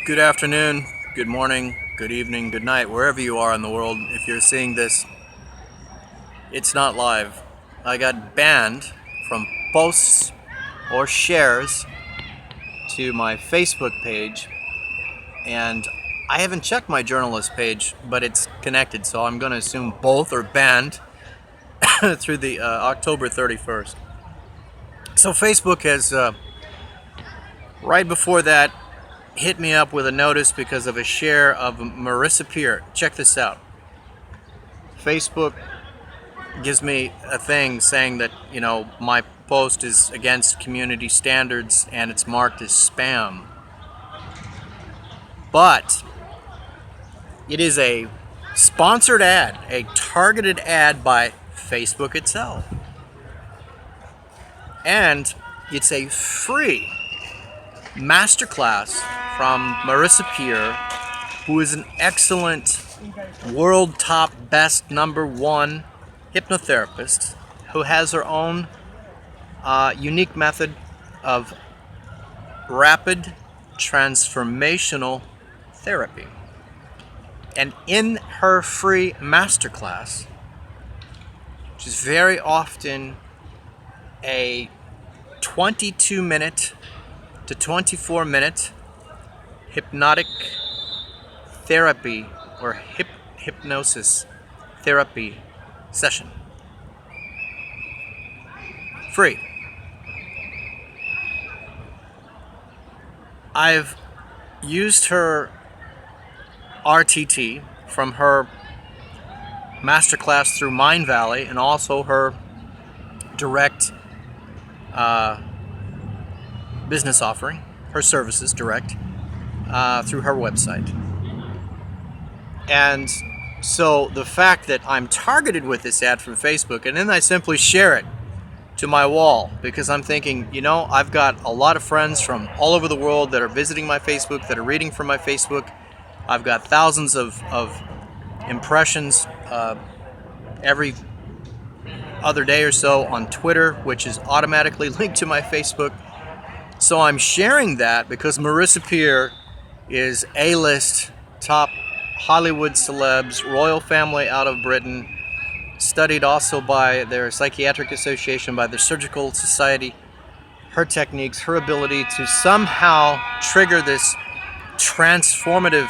Good afternoon, good morning, good evening, good night, wherever you are in the world. If you're seeing this, it's not live. I got banned from posts or shares to my Facebook page, and I haven't checked my journalist page, but it's connected, so I'm going to assume both are banned through the October 31st. So Facebook has, right before that, hit me up with a notice because of a share of Marissa Peer. Check this out. Facebook gives me a thing saying that, my post is against community standards and it's marked as spam. But it is a sponsored ad, a targeted ad by Facebook itself. And it's a free masterclass from Marissa Peer, who is an excellent world top best #1 hypnotherapist who has her own unique method of rapid transformational therapy. And in her free masterclass, which is very often a 22-minute to 24-minute hypnotic therapy or hypnosis therapy session. Free. I've used her RTT from her masterclass through Mind Valley and also her direct business offering, her services direct through her website. And so the fact that I'm targeted with this ad from Facebook, and then I simply share it to my wall because I'm thinking, I've got a lot of friends from all over the world that are visiting my Facebook, that are reading from my Facebook. I've got thousands of impressions every other day or so on Twitter, which is automatically linked to my Facebook. So I'm sharing that because Marissa Peer is A-list top Hollywood celebs, royal family out of Britain, studied also by their psychiatric association, by their surgical society. Her techniques, her ability to somehow trigger this transformative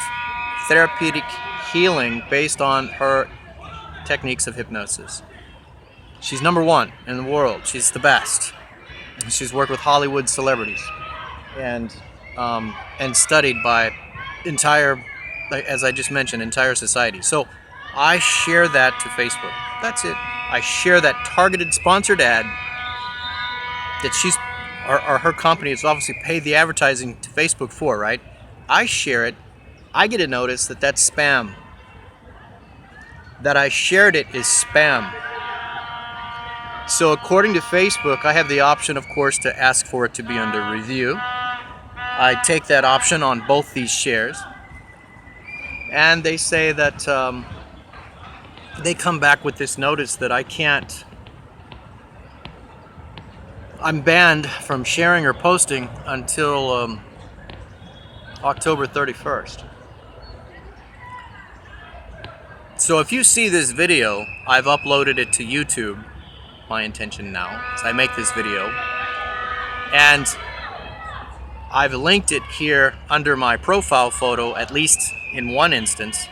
therapeutic healing based on her techniques of hypnosis. She's #1 in the world. She's the best. She's worked with Hollywood celebrities and studied by entire, as I just mentioned, entire society. So I share that to Facebook. That's it. I share that targeted sponsored ad that she's, or her company has obviously paid the advertising to Facebook for, right? I share it. I get a notice that that's spam. That I shared it is spam. So according to Facebook, I have the option, of course, to ask for it to be under review. I take that option on both these shares. And they say that they come back with this notice that I'm banned from sharing or posting until October 31st. So if you see this video, I've uploaded it to YouTube. My intention now is I make this video, and I've linked it here under my profile photo, at least in one instance,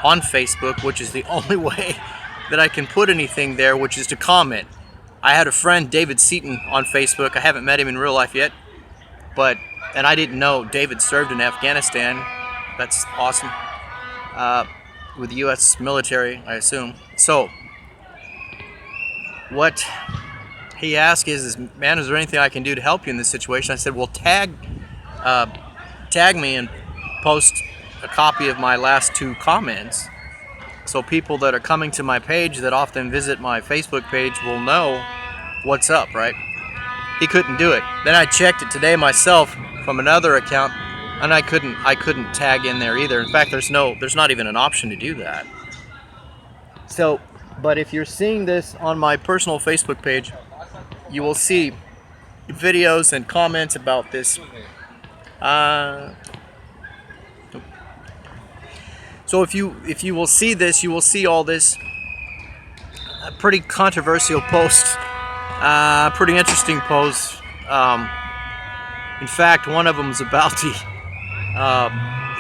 on Facebook, which is the only way that I can put anything there, which is to comment. I had a friend, David Seaton, on Facebook. I haven't met him in real life yet, and I didn't know David served in Afghanistan. That's awesome. With the U.S. military, I assume. So what he asked is, man, is there anything I can do to help you in this situation? I said, well, tag me and post a copy of my last 2 comments so people that are coming to my page that often visit my Facebook page will know what's up, right? He couldn't do it. Then I checked it today myself from another account, and I couldn't tag in there either. In fact, there's not even an option to do that. So, but if you're seeing this on my personal Facebook page, you will see videos and comments about this So if you will see this, you will see all this. A pretty controversial post, pretty interesting post. In fact, one of them is about the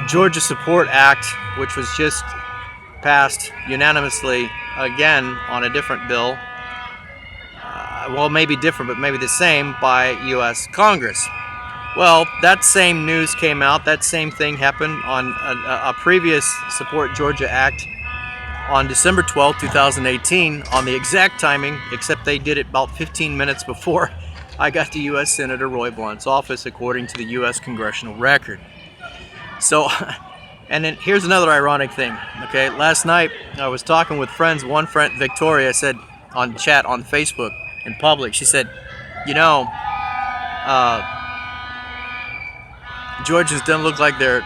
Georgia Support Act, which was just passed unanimously again on a different bill. Well, maybe different, but maybe the same by U.S. Congress. Well, that same news came out. That same thing happened on a previous Support Georgia Act on December 12, 2018, on the exact timing, except they did it about 15 minutes before I got to U.S. Senator Roy Blunt's office, according to the U.S. Congressional Record. So, and then here's another ironic thing. Okay, last night I was talking with friends. One friend, Victoria, said on chat on Facebook in public, she said, you know, Georgians don't look like they're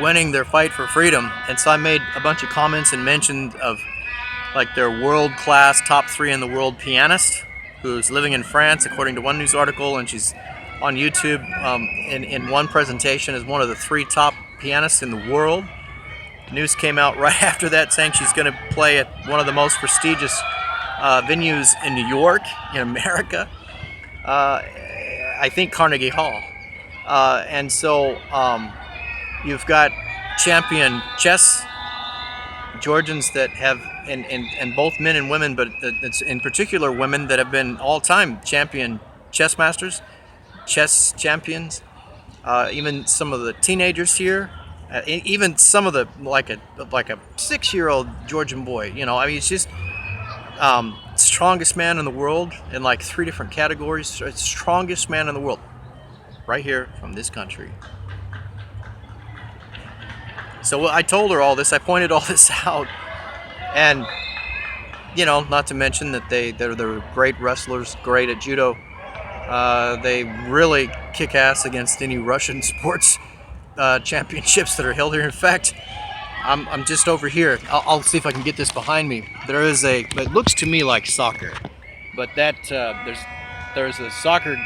winning their fight for freedom. And so I made a bunch of comments and mentioned of like their world-class top 3 in the world pianist who's living in France, according to one news article, and she's on YouTube in one presentation as one of the 3 top pianists in the world. The news came out right after that saying she's going to play at one of the most prestigious venues in New York, in America. I think Carnegie Hall. And so you've got champion chess Georgians that have, and both men and women, but it's in particular women that have been all-time champion chess masters, chess champions. Even some of the teenagers here, even some of the like a 6-year-old Georgian boy. You know, I mean, it's just strongest man in the world in like 3 different categories. Strongest man in the world. Right here from this country. So I told her all this. I pointed all this out, and you know, not to mention that they're great wrestlers, great at judo. They really kick ass against any Russian sports championships that are held here. In fact, I'm just over here. I'll see if I can get this behind me. There is it looks to me like soccer, but that there's a soccer.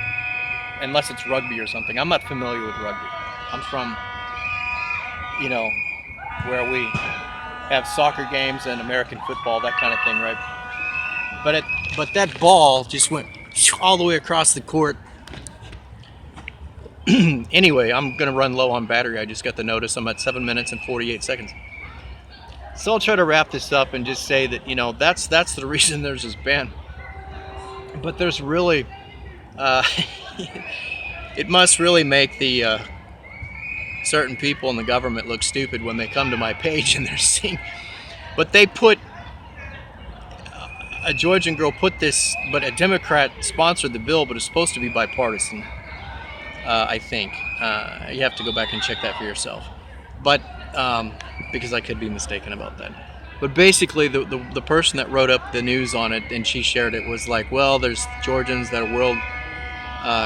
Unless it's rugby or something. I'm not familiar with rugby. I'm from, you know, where we have soccer games and American football, that kind of thing, right? But that ball just went all the way across the court. Anyway, I'm going to run low on battery. I just got the notice. I'm at 7 minutes and 48 seconds. So I'll try to wrap this up and just say that, you know, that's the reason there's this ban. But there's really... it must really make the certain people in the government look stupid when they come to my page and they're seeing. But they put a Georgian girl put this, but a Democrat sponsored the bill, but it's supposed to be bipartisan. I think you have to go back and check that for yourself. But because I could be mistaken about that. But basically, the person that wrote up the news on it and she shared it was like, well, there's Georgians that are world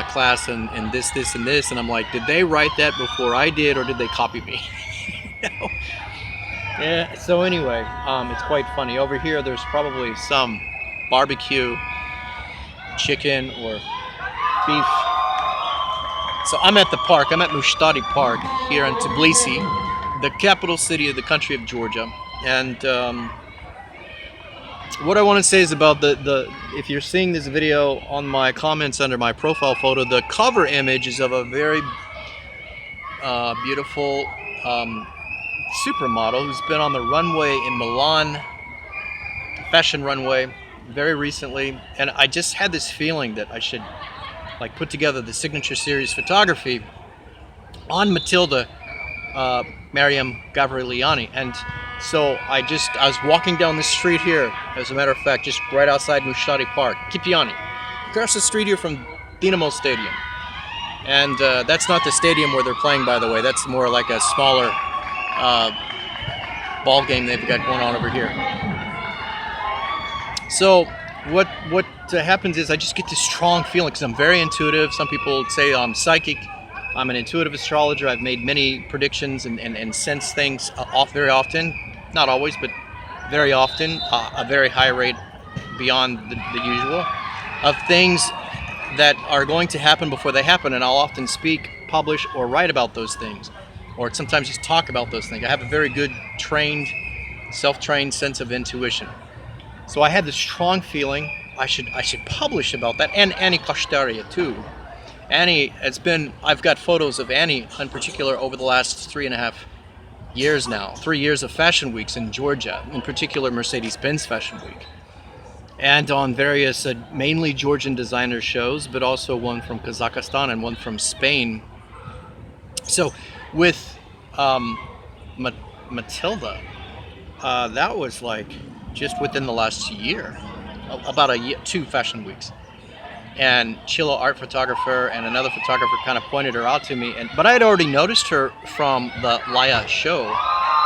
class and this and this, and I'm like, did they write that before I did, or did they copy me? No. Yeah. So anyway, it's quite funny. Over here, there's probably some barbecue, chicken or beef. So I'm at the park. I'm at Mushtari Park here in Tbilisi, the capital city of the country of Georgia, and what I want to say is about the if you're seeing this video on my comments under my profile photo, the cover image is of a very beautiful supermodel who's been on the runway in Milan, fashion runway, very recently, and I just had this feeling that I should like put together the signature series photography on Matilda Mariam Gavriliani. And so I was walking down the street here, as a matter of fact, just right outside Mushtari Park, Kipiani, across the street here from Dinamo Stadium. And that's not the stadium where they're playing, by the way. That's more like a smaller ball game they've got going on over here. So what happens is I just get this strong feeling, because I'm very intuitive. Some people say I'm psychic. I'm an intuitive astrologer. I've made many predictions and sense things very often. Not always, but very often. A very high rate beyond the usual of things that are going to happen before they happen. And I'll often speak, publish, or write about those things. or sometimes just talk about those things. I have a very good trained, self-trained sense of intuition. So I had this strong feeling I should publish about that, and Annie Kashtaria too. Annie, I've got photos of Annie in particular over the last 3.5 years now. 3 years of fashion weeks in Georgia, in particular Mercedes-Benz Fashion Week. And on various, mainly Georgian designer shows, but also one from Kazakhstan and one from Spain. So with Matilda, that was like just within the last year, about a year, 2 fashion weeks. And Chilo, art photographer, and another photographer kind of pointed her out to me. But I had already noticed her from the Laya show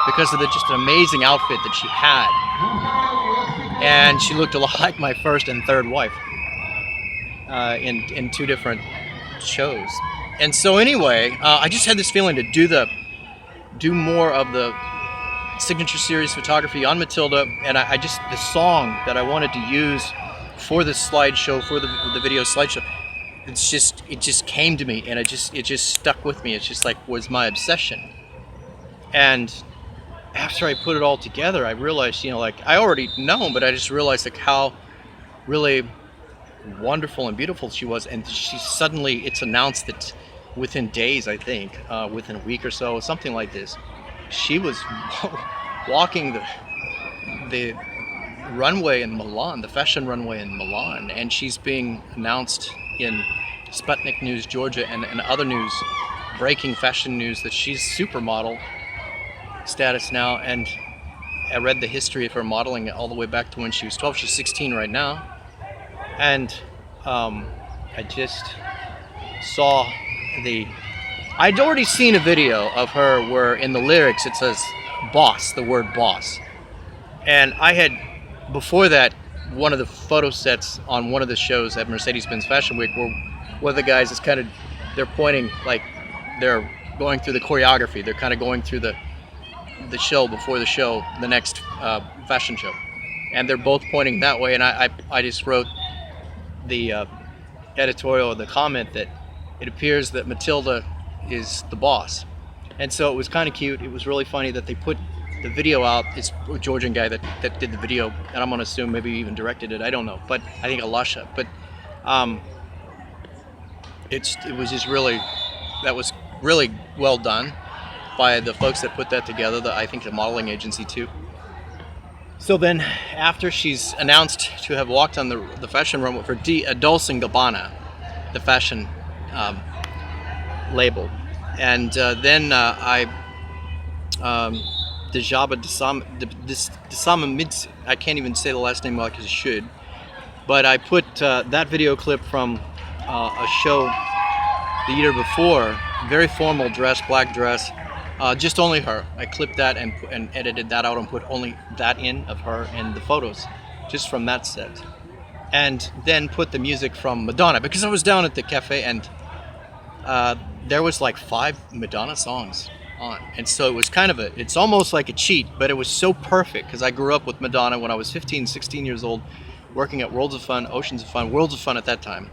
because of the just amazing outfit that she had. And she looked a lot like my first and third wife in 2 different shows. And so anyway, I just had this feeling to do more of the signature series photography on Matilda, and the song that I wanted to use for the slideshow, for the video slideshow, it just came to me, and it just stuck with me. It's just like was my obsession. And after I put it all together, I realized, like I already know, but I just realized like how really wonderful and beautiful she was. And it's announced that within days, I think, within a week or so, something like this, she was walking the runway in Milan, the fashion runway in Milan, and she's being announced in Sputnik News Georgia and other news, breaking fashion news, that she's supermodel status now. And I read the history of her modeling all the way back to when she was 12. She's 16 right now. And I just saw I'd already seen a video of her where in the lyrics it says boss, the word boss. And I had, before that, one of the photo sets on one of the shows at Mercedes-Benz Fashion Week where one of the guys is they're pointing, like they're going through the choreography. They're kind of going through the show before the show, the next fashion show. And they're both pointing that way. And I just wrote the editorial, the comment that it appears that Matilda is the boss. And so it was kind of cute. It was really funny that they put the video out. It's a Georgian guy that did the video, and I'm going to assume maybe even directed it. I don't know, but I think Alasha. But it was just that was really well done by the folks that put that together. I think the modeling agency too. So then, after she's announced to have walked on the fashion runway for Dolce & Gabbana, the fashion label, and then I I can't even say the last name like I should, but I put that video clip from a show the year before, very formal dress, black dress, just only her. I clipped that and edited that out and put only that in of her and the photos just from that set, and then put the music from Madonna, because I was down at the cafe and there was like 5 Madonna songs on, and so it was it's almost like a cheat, but it was so perfect because I grew up with Madonna when I was 15, 16 years old, working at Worlds of Fun, Oceans of Fun, Worlds of Fun at that time.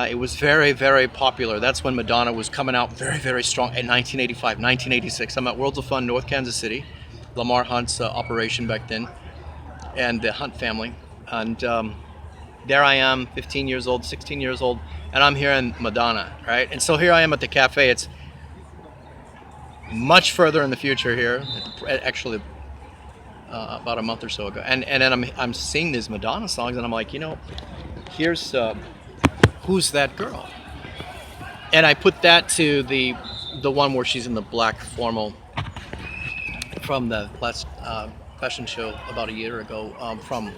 It was very, very popular. That's when Madonna was coming out very, very strong in 1985, 1986. I'm at Worlds of Fun, North Kansas City, Lamar Hunt's operation back then, and the Hunt family. And there I am, 15 years old, 16 years old, and I'm hearing Madonna, right? And so here I am at the cafe. It's much further in the future here, actually about a month or so ago. And then I'm seeing these Madonna songs, and I'm like, here's Who's That Girl? And I put that to the one where she's in the black formal from the last fashion show about a year ago, from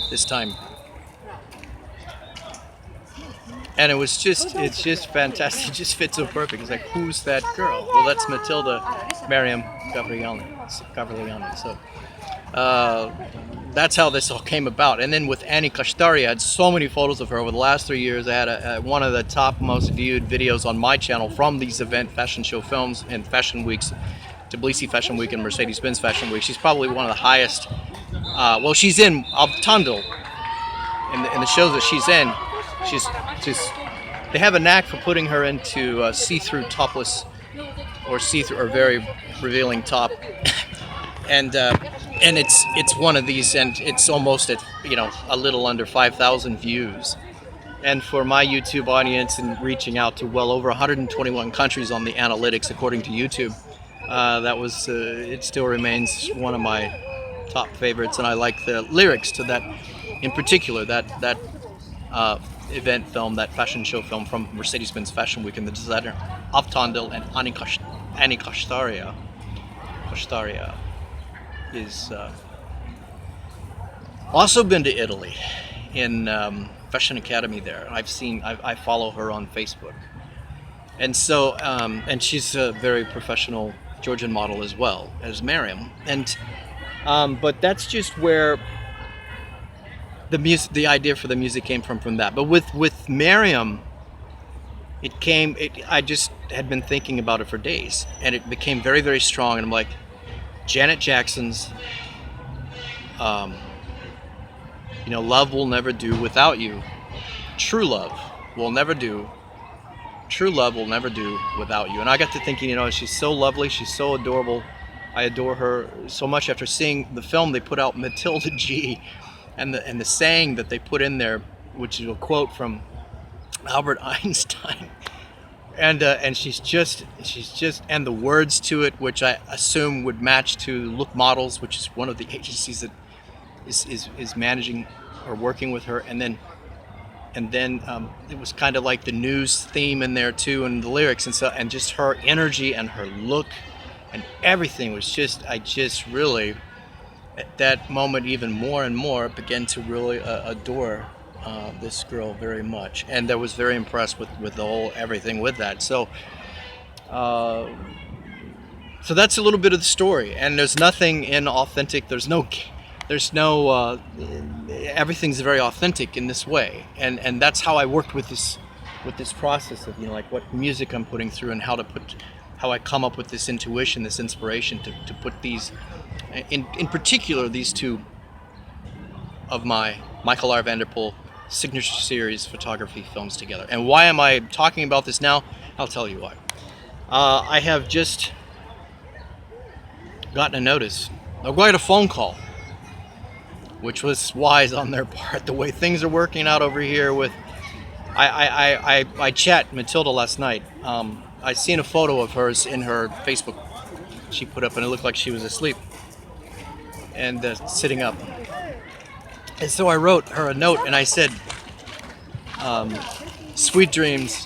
this time. And it's just fantastic. It just fits so perfect. It's like, who's that girl? Well, that's Matilda Mariam Gavriani. So that's how this all came about. And then with Annie Kashtaria, I had so many photos of her over the last 3 years. I had one of the top most viewed videos on my channel from these event fashion show films and fashion weeks, Tbilisi Fashion Week and Mercedes-Benz Fashion Week. She's probably one of the highest. She's in Tandil. In the shows that she's in, she's they have a knack for putting her into see-through topless or see-through or very revealing top, and it's one of these, and it's almost at a little under 5,000 views. And for my YouTube audience and reaching out to well over 121 countries on the analytics according to YouTube, that was it still remains one of my top favorites, and I like the lyrics to that in particular, that event film, that fashion show film from Mercedes-Benz Fashion Week, and the designer Avtandil and Annie Kashtaria is also been to Italy in Fashion Academy there. I follow her on Facebook, and so and she's a very professional Georgian model as well as Miriam, and but that's just where the idea for the music came from that. But with Miriam, I just had been thinking about it for days, and it became very, very strong. And I'm like, Janet Jackson's, love will never do without you. True love will never do. True love will never do without you. And I got to thinking, she's so lovely, she's so adorable. I adore her so much. After seeing the film they put out, Matilda G, and the saying that they put in there, which is a quote from Albert Einstein, and she's just and the words to it, which I assume would match to Look Models, which is one of the agencies that is managing or working with her, and then it was kind of like the news theme in there too, and the lyrics and just her energy and her look and everything was I just really at that moment even more and more began to really adore this girl very much, and I was very impressed with the whole everything with that. So that's a little bit of the story, and there's nothing inauthentic. There's no everything's very authentic in this way, and that's how I worked with this process of like what music I'm putting through and how I come up with this intuition, this inspiration to put these in particular these two of my Michael R Vanderpool signature series photography films together. And why am I talking about this now? I'll tell you why. I have just gotten a notice. I got a phone call, which was wise on their part. The way things are working out over here with, I chat Matilda last night. I seen a photo of hers in her Facebook. She put up, and it looked like she was asleep and sitting up. And so I wrote her a note, and I said, "Sweet dreams,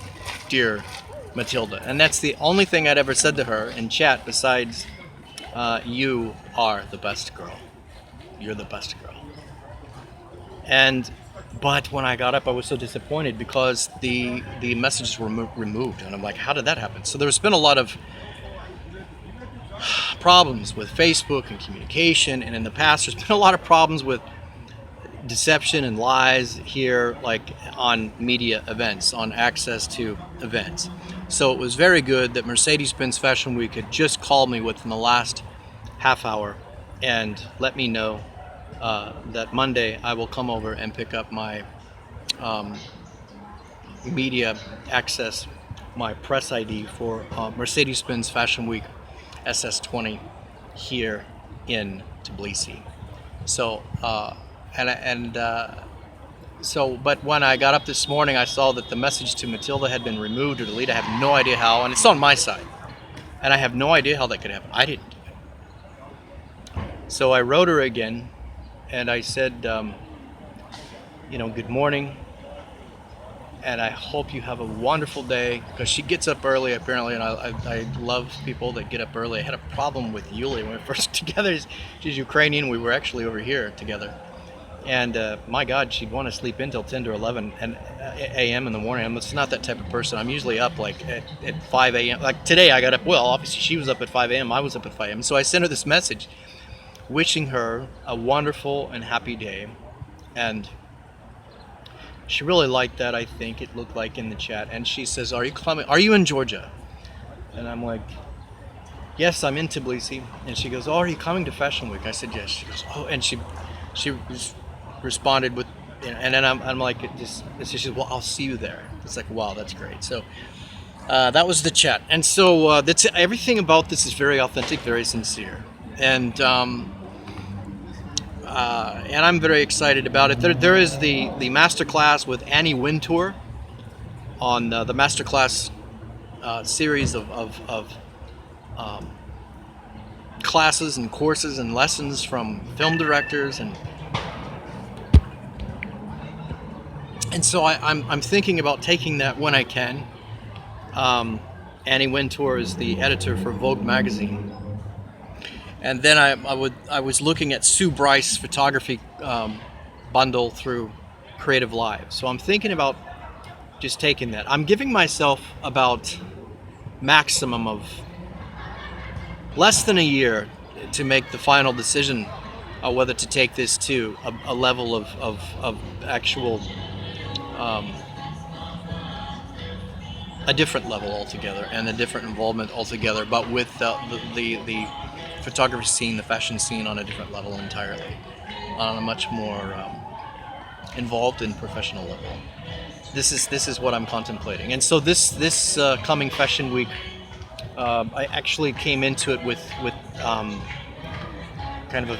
dear Matilda." And that's the only thing I'd ever said to her in chat besides, "You are the best girl. You're the best girl." But when I got up, I was so disappointed because the messages were removed, and I'm like, how did that happen? So there's been a lot of problems with Facebook and communication, and in the past there's been a lot of problems with deception and lies here, like on media events, on access to events. So it was very good that Mercedes-Benz Fashion Week had just called me within the last half hour and let me know that Monday I will come over and pick up my media access, my press ID for Mercedes-Benz Fashion Week SS20 here in Tbilisi. So but when I got up this morning, I saw that the message to Matilda had been removed or deleted. I have no idea how, and it's on my side, and I have no idea how that could happen. I didn't do it. So I wrote her again, and I said, good morning, and I hope you have a wonderful day, because she gets up early apparently, and I love people that get up early. I had a problem with Yulia when we were first together. She's Ukrainian. We were actually over here together, and my God, she'd want to sleep in till 10 to 11 a.m. in the morning. I'm just not that type of person. I'm usually up like at 5 a.m. Like today I got up, well, obviously she was up at 5 a.m. I was up at 5 a.m. So I sent her this message wishing her a wonderful and happy day, and she really liked that, I think it looked like in the chat. And she says, are you in Georgia? And I'm like, yes, I'm in Tbilisi. And she goes, oh, are you coming to Fashion Week? I said, yes. She goes, oh, and she responded with and then I'm like, it's just, well, I'll see you there. It's like, wow, that's great. So that was the chat, and so that's everything about this is very authentic, very sincere, and I'm very excited about it. There is the master class with Annie Wintour on the masterclass series of classes and courses and lessons from film directors, and so I'm thinking about taking that when I can. Annie Wintour is the editor for Vogue magazine, and then I was looking at Sue Bryce's photography bundle through Creative Live. So I'm thinking about just taking that. I'm giving myself about maximum of less than a year to make the final decision whether to take this to a level of actual a different level altogether and a different involvement altogether, but with the photography scene, the fashion scene on a different level entirely, on a much more involved and professional level. This is what I'm contemplating, and so this coming Fashion Week, I actually came into it with kind of a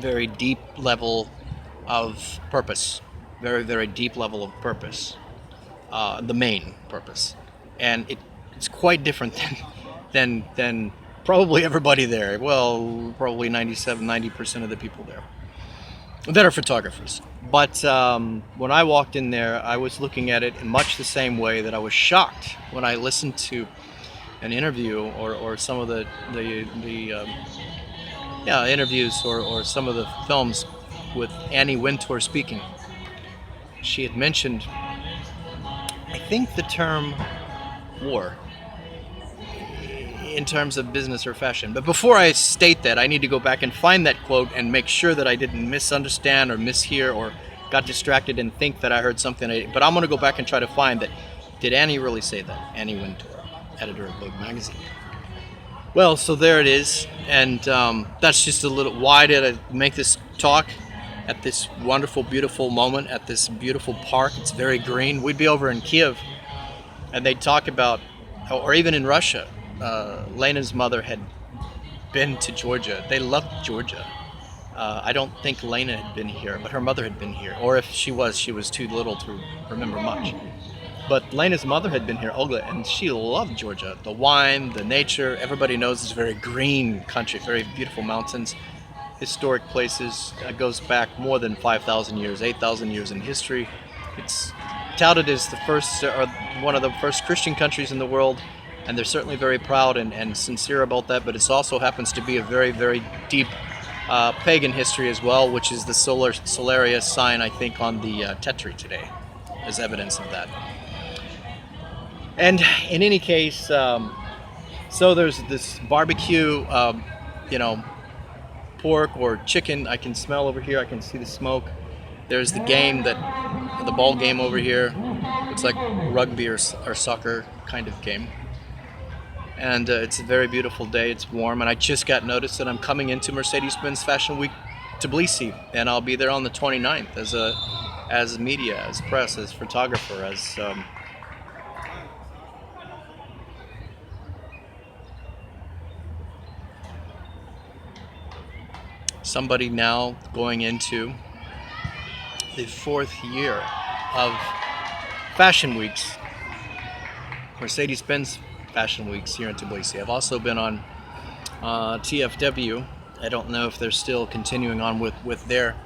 very deep level of purpose, very deep level of purpose, the main purpose, and it's quite different than probably everybody there. Well, probably 90% of the people there that are photographers. But when I walked in there, I was looking at it in much the same way that I was shocked when I listened to an interview or some of the interviews or some of the films with Annie Wintour speaking. She had mentioned, I think, the term war in terms of business or fashion. But before I state that, I need to go back and find that quote and make sure that I didn't misunderstand or mishear or got distracted and think that I heard something. But I'm going to go back and try to find that. Did Annie really say that? Annie Wintour, editor of Vogue magazine. Well, so there it is. And that's just a little... Why did I make this talk at this wonderful, beautiful moment at this beautiful park? It's very green. We'd be over in Kiev and they'd talk about, or even in Russia, Lena's mother had been to Georgia. They loved Georgia. I don't think Lena had been here, but her mother had been here. Or if she was too little to remember much. But Lena's mother had been here, Olga, and she loved Georgia. The wine, the nature, everybody knows it's a very green country, very beautiful mountains, historic places. It goes back more than 5,000 years, 8,000 years in history. It's touted as the first, or one of the first Christian countries in the world. And they're certainly very proud and sincere about that, but it also happens to be a very deep pagan history as well, which is the Solarius sign, I think, on the Tetri today, as evidence of that. And in any case, so there's this barbecue, pork or chicken I can smell over here. I can see the smoke. There's the game, the ball game over here. It's like rugby or soccer kind of game. And it's a very beautiful day. It's warm, and I just got notice that I'm coming into Mercedes-Benz Fashion Week Tbilisi, and I'll be there on the 29th as media, as press, as photographer, as somebody now going into the 4th year of Fashion Weeks, Mercedes-Benz Fashion Weeks here in Tbilisi. I've also been on TFW. I don't know if they're still continuing on with their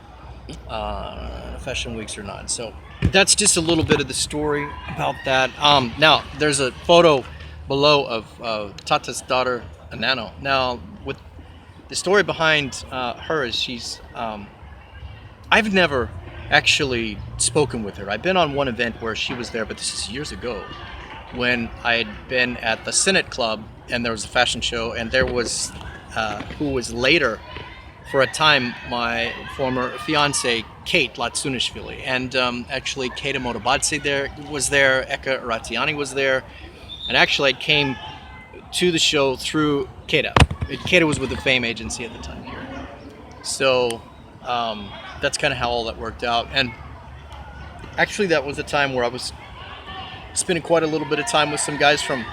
Fashion Weeks or not. So that's just a little bit of the story about that. Now, there's a photo below of Tata's daughter, Nano. Now, with the story behind her is she's... I've never actually spoken with her. I've been on one event where she was there, but this is years ago, when I had been at the Senate Club and there was a fashion show, and there was who was later for a time my former fiance Kate Latsunishvili, and actually Kate Motobadze was there, Eka Ratiani was there, and actually I came to the show through Kate. Kate was with the Fame Agency at the time here. So That's kind of how all that worked out. And actually, that was a time where I was spending quite a little bit of time with some guys from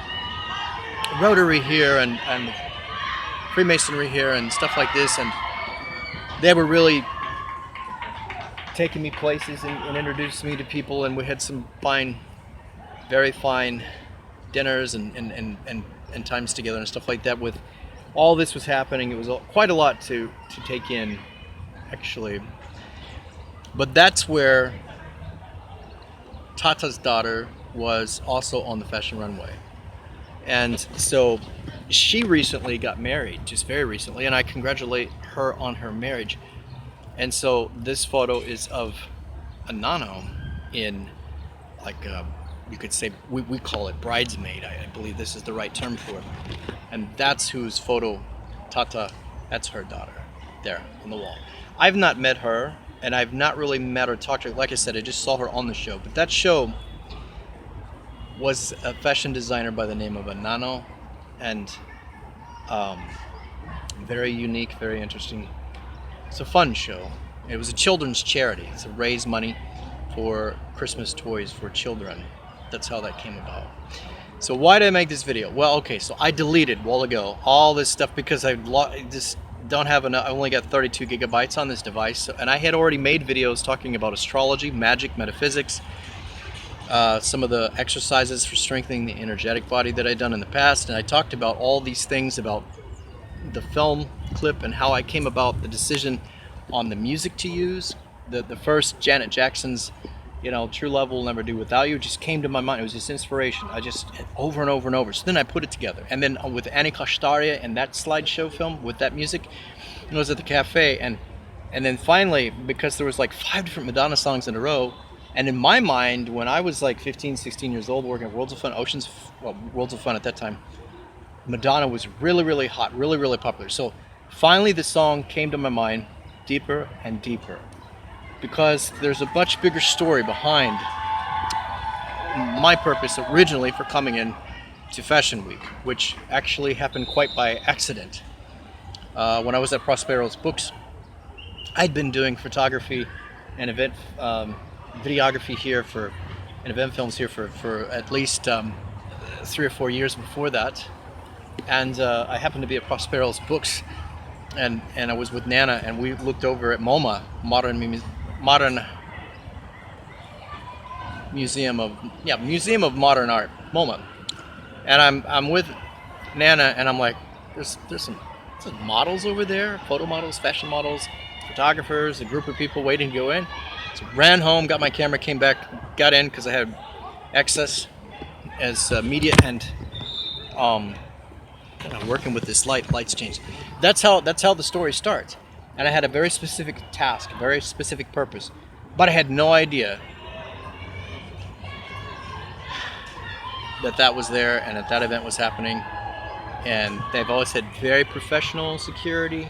Rotary here and Freemasonry here and stuff like this, and they were really taking me places and introducing me to people, and we had some fine, very fine dinners and times together and stuff like that. With all this was happening, it was quite a lot to take in, actually. But that's where Tata's daughter was also on the fashion runway. And so she recently got married, just very recently, and I congratulate her on her marriage. And so this photo is of a nano in, like, you could say, we call it bridesmaid. I believe this is the right term for it. And that's whose photo, Tata, that's her daughter, there on the wall. I've not met her, and I've not really met or talked to her. Like I said, I just saw her on the show. But that show was a fashion designer by the name of Nano, and very unique, very interesting. It's a fun show. It was a children's charity. It's to raise money for Christmas toys for children. That's how that came about. So why did I make this video? Well, okay, so I deleted a while ago all this stuff because I just don't have enough. I only got 32 gigabytes on this device, and I had already made videos talking about astrology, magic, metaphysics, some of the exercises for strengthening the energetic body that I'd done in the past, and I talked about all these things about the film clip and how I came about the decision on the music to use. The first Janet Jackson's, True Love Will Never Do Without You, just came to my mind. It was just inspiration. I just, over and over and over. So then I put it together. And then with Annie Kashtaria and that slideshow film with that music, it was at the cafe. And then finally, because there was like 5 different Madonna songs in a row, and in my mind, when I was like 15, 16 years old, working at Worlds of Fun, Worlds of Fun at that time, Madonna was really, really hot, really, really popular. So finally the song came to my mind deeper and deeper, because there's a much bigger story behind my purpose originally for coming in to Fashion Week, which actually happened quite by accident. When I was at Prospero's Books, I'd been doing photography and event videography here and event films here for at least 3 or 4 years before that. And I happened to be at Prospero's Books, and I was with Nana, and we looked over at MoMA, Modern Museum of Modern Art, MoMA. And I'm with Nana, and I'm like, there's some models over there, photo models, fashion models, photographers, a group of people waiting to go in. So ran home, got my camera, came back, got in because I had access as media, and working with this lights changed. That's how the story starts. And I had a very specific task, a very specific purpose, but I had no idea that was there and that event was happening. And they've always had very professional security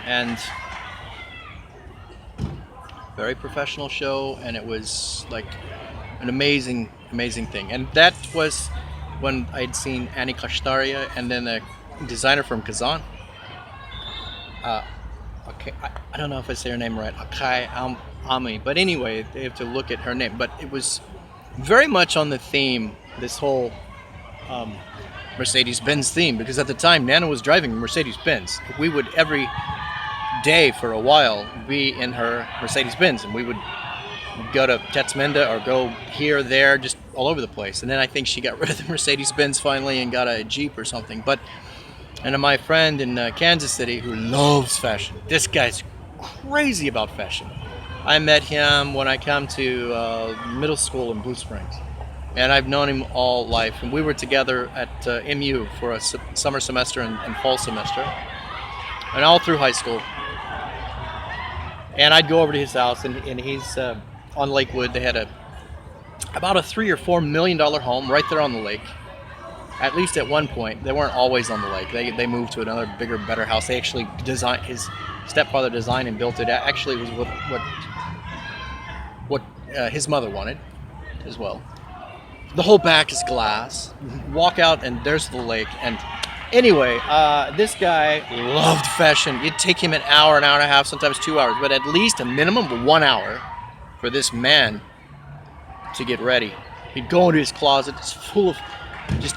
and very professional show, and it was like an amazing thing. And that was when I'd seen Annie Kashtaria and then a designer from Kazan. Okay, I don't know if I say her name right, Akai Ami, but anyway, they have to look at her name. But it was very much on the theme, this whole Mercedes-Benz theme, because at the time Nana was driving Mercedes-Benz. We would every day for a while be in her Mercedes-Benz, and we would go to Tetzmenda or go here, there, just all over the place. And then I think she got rid of the Mercedes-Benz finally and got a Jeep or something. And my friend in Kansas City who loves fashion, this guy's crazy about fashion. I met him when I came to middle school in Blue Springs, and I've known him all life. And we were together at MU for a summer semester and fall semester, and all through high school. And I'd go over to his house, and he's on Lakewood. They had about a $3 or $4 million home right there on the lake. At least at one point. They weren't always on the lake. They moved to another bigger, better house. They actually designed, his stepfather designed and built it. Actually, it was what his mother wanted as well. The whole back is glass. Walk out and there's the lake, and Anyway, this guy loved fashion. It'd take him an hour and a half, sometimes 2 hours, but at least a minimum of 1 hour for this man to get ready. He'd go into his closet, it's full of just